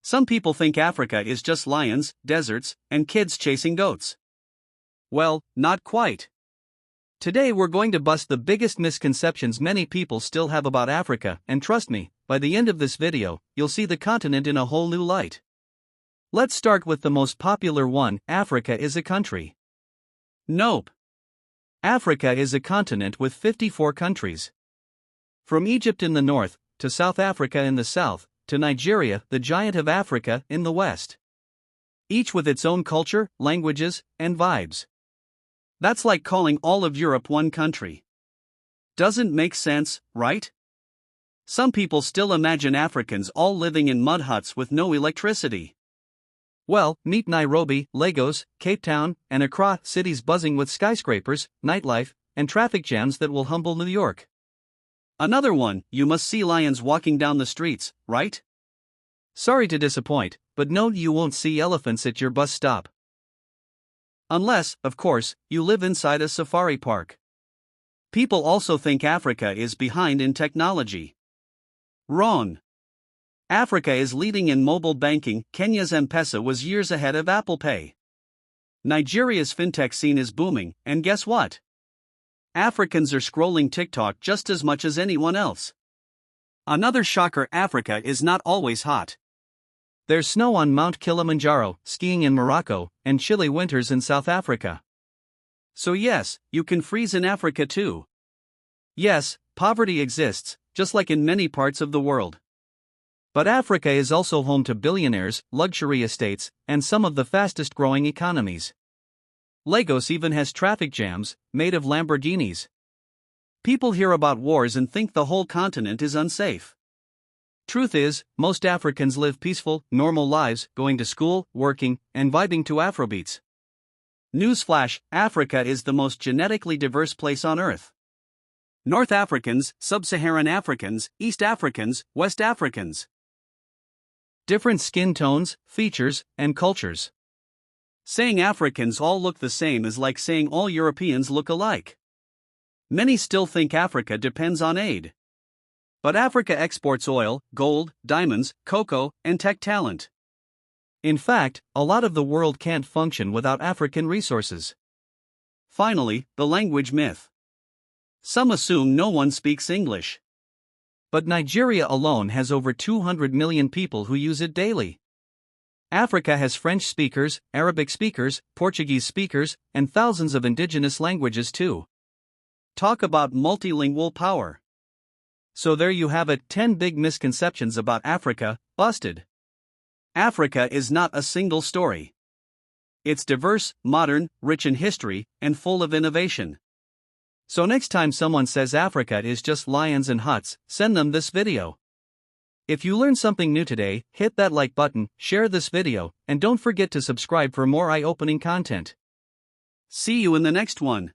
Some people think Africa is just lions, deserts, and kids chasing goats. Well, not quite. Today we're going to bust the biggest misconceptions many people still have about Africa, and trust me, by the end of this video, you'll see the continent in a whole new light. Let's start with the most popular one: Africa is a country. Nope. Africa is a continent with 54 countries. From Egypt in the north, to South Africa in the south, to Nigeria, the giant of Africa, in the west. Each with its own culture, languages, and vibes. That's like calling all of Europe one country. Doesn't make sense, right? Some people still imagine Africans all living in mud huts with no electricity. Well, meet Nairobi, Lagos, Cape Town, and Accra, cities buzzing with skyscrapers, nightlife, and traffic jams that will humble New York. Another one: you must see lions walking down the streets, right? Sorry to disappoint, but no, you won't see elephants at your bus stop. Unless, of course, you live inside a safari park. People also think Africa is behind in technology. Wrong. Africa is leading in mobile banking. Kenya's M-Pesa was years ahead of Apple Pay. Nigeria's fintech scene is booming, and guess what? Africans are scrolling TikTok just as much as anyone else. Another shocker: Africa is not always hot. There's snow on Mount Kilimanjaro, skiing in Morocco, and chilly winters in South Africa. So yes, you can freeze in Africa too. Yes, poverty exists, just like in many parts of the world. But Africa is also home to billionaires, luxury estates, and some of the fastest growing economies. Lagos even has traffic jams, made of Lamborghinis. People hear about wars and think the whole continent is unsafe. Truth is, most Africans live peaceful, normal lives, going to school, working, and vibing to Afrobeats. Newsflash: Africa is the most genetically diverse place on Earth. North Africans, Sub-Saharan Africans, East Africans, West Africans. Different skin tones, features, and cultures. Saying Africans all look the same is like saying all Europeans look alike. Many still think Africa depends on aid. But Africa exports oil, gold, diamonds, cocoa, and tech talent. In fact, a lot of the world can't function without African resources. Finally, the language myth. Some assume no one speaks English. But Nigeria alone has over 200 million people who use it daily. Africa has French speakers, Arabic speakers, Portuguese speakers, and thousands of indigenous languages too. Talk about multilingual power. So there you have it: 10 big misconceptions about Africa, busted. Africa is not a single story. It's diverse, modern, rich in history, and full of innovation. So next time someone says Africa is just lions and huts, send them this video. If you learned something new today, hit that like button, share this video, and don't forget to subscribe for more eye-opening content. See you in the next one.